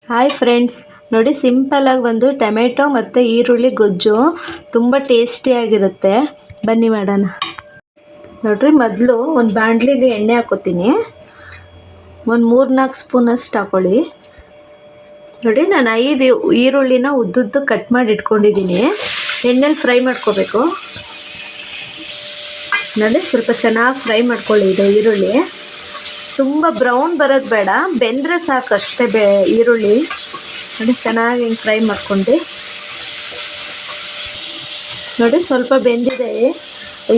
Hi friends, ನೋಡಿ ಸಿಂಪಲ್ಲಾಗಿ ಒಂದು ಟೊಮೆಟೊ ಮತ್ತು ಈರುಳ್ಳಿ ಗೊಜ್ಜು ತುಂಬ ಟೇಸ್ಟಿಯಾಗಿರುತ್ತೆ. ಬನ್ನಿ ಮಾಡೋಣ. ನೋಡಿರಿ, ಮೊದಲು ಒಂದು ಬಾಣಲಿಲಿ ಎಣ್ಣೆ ಹಾಕೋತೀನಿ. ಒಂದು 3-4 ಸ್ಪೂನಷ್ಟು ಹಾಕೊಳ್ಳಿ. ನೋಡಿ, ನಾನು 5 ಈರುಳ್ಳಿನ ಉದ್ದುದ್ದು ಕಟ್ ಮಾಡಿ ಇಟ್ಕೊಂಡಿದ್ದೀನಿ. ಎಣ್ಣೆಲಿ ಫ್ರೈ ಮಾಡ್ಕೋಬೇಕು. ನೋಡಿ, ಸ್ವಲ್ಪ ಚೆನ್ನಾಗಿ ಫ್ರೈ ಮಾಡ್ಕೊಳ್ಳಿ. ಇದು ಈರುಳ್ಳಿ ತುಂಬ ಬ್ರೌನ್ ಬರೋದು ಬೇಡ, ಬೆಂದರೆ ಸಾಕು ಅಷ್ಟೇ. ಈರುಳ್ಳಿ ನೋಡಿ ಚೆನ್ನಾಗಿ ಹಿಂಗೆ ಫ್ರೈ ಮಾಡ್ಕೊಂಡು. ನೋಡಿ, ಸ್ವಲ್ಪ ಬೆಂದಿದೆ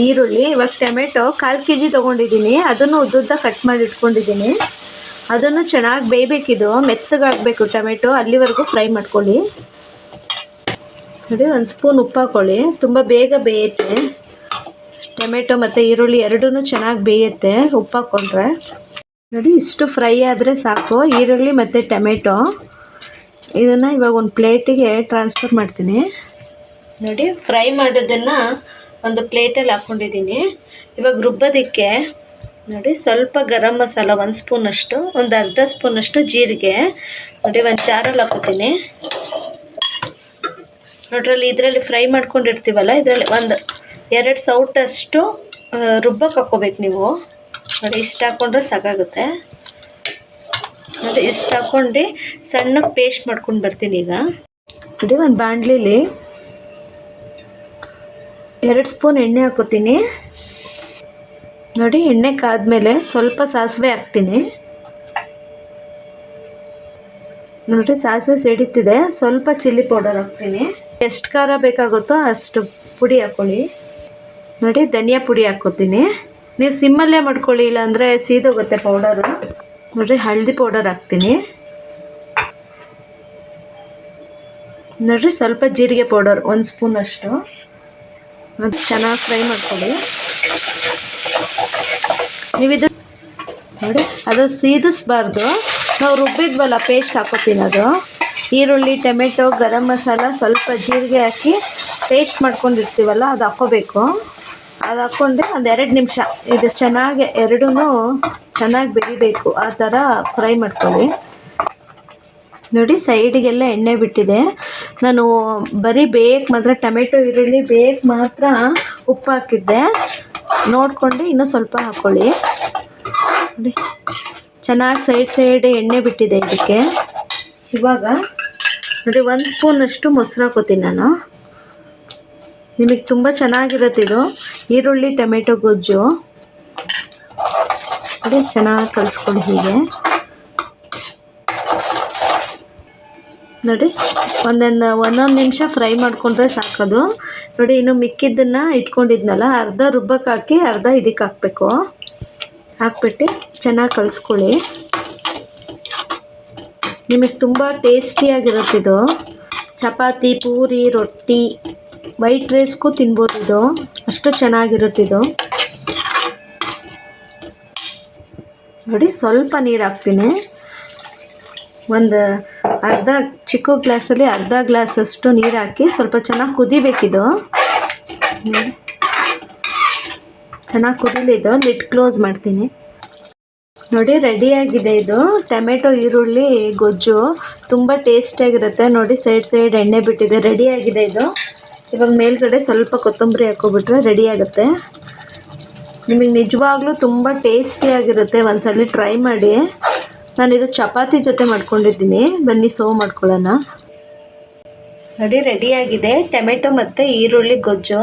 ಈರುಳ್ಳಿ. ಇವಾಗ ಟೊಮೆಟೊ 1/4 kg ತೊಗೊಂಡಿದ್ದೀನಿ. ಅದನ್ನು ಉದ್ದುದ್ದ ಕಟ್ ಮಾಡಿ ಇಟ್ಕೊಂಡಿದ್ದೀನಿ. ಅದನ್ನು ಚೆನ್ನಾಗಿ ಬೇಯಬೇಕಿದು, ಮೆತ್ತಗಾಗಬೇಕು ಟೊಮೆಟೊ, ಅಲ್ಲಿವರೆಗೂ ಫ್ರೈ ಮಾಡ್ಕೊಳ್ಳಿ. ನೋಡಿ, 1 ಸ್ಪೂನ್ ಉಪ್ಪು ಹಾಕ್ಕೊಳ್ಳಿ. ತುಂಬ ಬೇಗ ಬೇಯುತ್ತೆ ಟೊಮೆಟೊ ಮತ್ತು ಈರುಳ್ಳಿ ಎರಡೂ ಚೆನ್ನಾಗಿ ಬೇಯುತ್ತೆ ಉಪ್ಪು ಹಾಕ್ಕೊಂಡ್ರೆ. ನೋಡಿ, ಇಷ್ಟು ಫ್ರೈ ಆದರೆ ಸಾಕು ಈರುಳ್ಳಿ ಮತ್ತು ಟೊಮೆಟೊ. ಇದನ್ನು ಇವಾಗ ಒಂದು ಪ್ಲೇಟಿಗೆ ಟ್ರಾನ್ಸ್ಫರ್ ಮಾಡ್ತೀನಿ. ನೋಡಿ, ಫ್ರೈ ಮಾಡೋದನ್ನು ಒಂದು ಪ್ಲೇಟಲ್ಲಿ ಹಾಕ್ಕೊಂಡಿದ್ದೀನಿ. ಇವಾಗ ರುಬ್ಬೋದಕ್ಕೆ ನೋಡಿ ಸ್ವಲ್ಪ ಗರಂ ಮಸಾಲ 1 ಸ್ಪೂನಷ್ಟು, ಒಂದು ಅರ್ಧ ಸ್ಪೂನಷ್ಟು ಜೀರಿಗೆ. ನೋಡಿ, ಒಂದು ಜಾರಲ್ಲಿ ಹಾಕ್ಕೊತೀನಿ. ನೋಡ್ರಲ್ಲಿ ಇದರಲ್ಲಿ ಫ್ರೈ ಮಾಡ್ಕೊಂಡಿರ್ತೀವಲ್ಲ, ಇದರಲ್ಲಿ ಒಂದು 2 ಸೌಟಷ್ಟು ರುಬ್ಬಕ್ಕೆ ಹಾಕ್ಕೋಬೇಕು ನೀವು. ನೋಡಿ, ಇಷ್ಟು ಹಾಕ್ಕೊಂಡ್ರೆ ಸಾಕಾಗುತ್ತೆ. ನೋಡಿ, ಇಷ್ಟು ಹಾಕ್ಕೊಂಡು ಸಣ್ಣಗೆ ಪೇಸ್ಟ್ ಮಾಡ್ಕೊಂಡು ಬರ್ತೀನಿ ಈಗ. ನೋಡಿ, ಒಂದು ಬಾಣಲಿಲಿ 2 ಸ್ಪೂನ್ ಎಣ್ಣೆ ಹಾಕ್ಕೋತೀನಿ. ನೋಡಿ, ಎಣ್ಣೆ ಕಾದ್ಮೇಲೆ ಸ್ವಲ್ಪ ಸಾಸಿವೆ ಹಾಕ್ತೀನಿ. ನೋಡಿ, ಸಾಸಿವೆ ಸಿಡಿತಿದೆ. ಸ್ವಲ್ಪ ಚಿಲ್ಲಿ ಪೌಡರ್ ಹಾಕ್ತೀನಿ. ಎಷ್ಟು ಖಾರ ಬೇಕಾಗುತ್ತೋ ಅಷ್ಟು ಪುಡಿ ಹಾಕ್ಕೊಳ್ಳಿ. ನೋಡಿ, ಧನಿಯಾ ಪುಡಿ ಹಾಕ್ಕೋತೀನಿ. ನೀವು ಸಿಮ್ಮಲ್ಲೇ ಮಾಡ್ಕೊಳ್ಳಿ, ಇಲ್ಲಾಂದರೆ ಸೀದೋಗುತ್ತೆ ಪೌಡರು. ನೋಡಿರಿ, ಹಳದಿ ಪೌಡರ್ ಹಾಕ್ತೀನಿ. ನೋಡಿರಿ, ಸ್ವಲ್ಪ ಜೀರಿಗೆ ಪೌಡರ್ 1 ಸ್ಪೂನಷ್ಟು. ಅದು ಚೆನ್ನಾಗಿ ಫ್ರೈ ಮಾಡ್ಕೊಳ್ಳಿ. ನೀವಿದು ನೋಡಿ, ಅದು ಸೀದಿಸ್ಬಾರ್ದು. ನಾವು ರುಬ್ಬಿದ್ವಲ್ಲ ಪೇಸ್ಟ್ ಹಾಕೋತೀನಿ. ಅದು ಈರುಳ್ಳಿ, ಟೊಮೆಟೊ, ಗರಂ ಮಸಾಲ, ಸ್ವಲ್ಪ ಜೀರಿಗೆ ಹಾಕಿ ಪೇಸ್ಟ್ ಮಾಡ್ಕೊಂಡಿರ್ತೀವಲ್ಲ, ಅದು ಹಾಕ್ಕೋಬೇಕು. ಅದು ಹಾಕ್ಕೊಂಡು ಒಂದು 2 ನಿಮಿಷ ಇದು ಚೆನ್ನಾಗಿ ಎರಡೂ ಚೆನ್ನಾಗಿ ಬೇಯಬೇಕು. ಆ ಥರ ಫ್ರೈ ಮಾಡ್ಕೊಳ್ಳಿ. ನೋಡಿ, ಸೈಡಿಗೆಲ್ಲ ಎಣ್ಣೆ ಬಿಟ್ಟಿದೆ. ನಾನು ಬರೀ ಬೇಯಕ್ಕೆ ಮಾತ್ರ ಟೊಮೆಟೊ ಈರುಳ್ಳಿ ಬೇಯಕ್ಕೆ ಮಾತ್ರ ಉಪ್ಪು ಹಾಕಿದ್ದೆ. ನೋಡ್ಕೊಂಡು ಇನ್ನೂ ಸ್ವಲ್ಪ ಹಾಕ್ಕೊಳ್ಳಿ. ನೋಡಿ, ಚೆನ್ನಾಗಿ ಸೈಡ್ ಎಣ್ಣೆ ಬಿಟ್ಟಿದೆ ಇದಕ್ಕೆ. ಇವಾಗ ನೋಡಿ, 1 ಸ್ಪೂನಷ್ಟು ಮೊಸರು ಹಾಕೋತೀನಿ ನಾನು. ನಿಮಗೆ ತುಂಬ ಚೆನ್ನಾಗಿರುತ್ತೆ ಇದು ಈರುಳ್ಳಿ ಟೊಮೆಟೊ ಗೊಜ್ಜು. ನೋಡಿ, ಚೆನ್ನಾಗಿ ಕಲಿಸ್ಕೊಳ್ಳಿ ಹೀಗೆ. ನೋಡಿ, ಒಂದೊಂದು ನಿಮಿಷ ಫ್ರೈ ಮಾಡಿಕೊಂಡ್ರೆ ಸಾಕೋದು. ನೋಡಿ, ಇನ್ನು ಮಿಕ್ಕಿದ್ದನ್ನು ಇಟ್ಕೊಂಡಿದ್ನಲ್ಲ, ಅರ್ಧ ರುಬ್ಬಕ್ಕೆ ಹಾಕಿ ಅರ್ಧ ಇದಕ್ಕೆ ಹಾಕಬೇಕು. ಹಾಕ್ಬಿಟ್ಟು ಚೆನ್ನಾಗಿ ಕಲಿಸ್ಕೊಳ್ಳಿ. ನಿಮಗೆ ತುಂಬ ಟೇಸ್ಟಿಯಾಗಿರುತ್ತಿದು. ಚಪಾತಿ, ಪೂರಿ, ರೊಟ್ಟಿ, ವೈಟ್ ರೈಸ್ಗೂ ತಿನ್ಬೋದು. ಇದು ಅಷ್ಟು ಚೆನ್ನಾಗಿರುತ್ತಿದು. ನೋಡಿ, ಸ್ವಲ್ಪ ನೀರು ಹಾಕ್ತೀನಿ. ಒಂದು ಅರ್ಧ ಚಿಕ್ಕ ಗ್ಲಾಸಲ್ಲಿ ಅರ್ಧ ಗ್ಲಾಸಷ್ಟು ನೀರು ಹಾಕಿ ಸ್ವಲ್ಪ ಚೆನ್ನಾಗಿ ಕುದಿಬೇಕಿದು. ಚೆನ್ನಾಗಿ ಕುದಿಲಿದ್ದು ಲಿಡ್ ಕ್ಲೋಸ್ ಮಾಡ್ತೀನಿ. ನೋಡಿ, ರೆಡಿಯಾಗಿದೆ ಇದು ಟೊಮೆಟೊ ಈರುಳ್ಳಿ ಗೊಜ್ಜು. ತುಂಬ ಟೇಸ್ಟಿಯಾಗಿರುತ್ತೆ. ನೋಡಿ, ಸೈಡ್ ಎಣ್ಣೆ ಬಿಟ್ಟಿದೆ. ರೆಡಿಯಾಗಿದೆ ಇದು. ಇವಾಗ ಮೇಲ್ಗಡೆ ಸ್ವಲ್ಪ ಕೊತ್ತಂಬರಿ ಹಾಕ್ಕೊಬಿಟ್ರೆ ರೆಡಿ ಆಗುತ್ತೆ. ನಿಮಗೆ ನಿಜವಾಗ್ಲೂ ತುಂಬ ಟೇಸ್ಟಿಯಾಗಿರುತ್ತೆ. ಒಂದ್ಸಲ ಟ್ರೈ ಮಾಡಿ. ನಾನಿದು ಚಪಾತಿ ಜೊತೆ ಮಾಡ್ಕೊಂಡಿದ್ದೀನಿ. ಬನ್ನಿ ಸರ್ವ್ ಮಾಡ್ಕೊಳ್ಳೋಣ. ನೋಡಿ, ರೆಡಿಯಾಗಿದೆ ಟೊಮೆಟೊ ಮತ್ತು ಈರುಳ್ಳಿ ಗೊಜ್ಜು.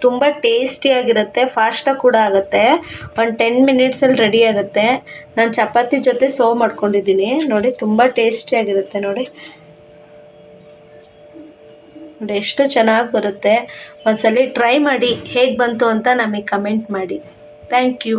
ತುಂಬ ಟೇಸ್ಟಿಯಾಗಿರುತ್ತೆ, ಫಾಸ್ಟಾಗಿ ಕೂಡ ಆಗುತ್ತೆ. ಒಂದು 10 ಮಿನಿಟ್ಸಲ್ಲಿ ರೆಡಿ ಆಗುತ್ತೆ. ನಾನು ಚಪಾತಿ ಜೊತೆ ಸರ್ವ್ ಮಾಡ್ಕೊಂಡಿದ್ದೀನಿ. ನೋಡಿ, ತುಂಬ ಟೇಸ್ಟಿಯಾಗಿರುತ್ತೆ. ನೋಡಿ ಎಷ್ಟು ಚೆನ್ನಾಗಿ ಬರುತ್ತೆ. ಒಂದ್ಸಲ ಟ್ರೈ ಮಾಡಿ, ಹೇಗೆ ಬಂತು ಅಂತ ನಮಗೆ ಕಮೆಂಟ್ ಮಾಡಿ. Thank you.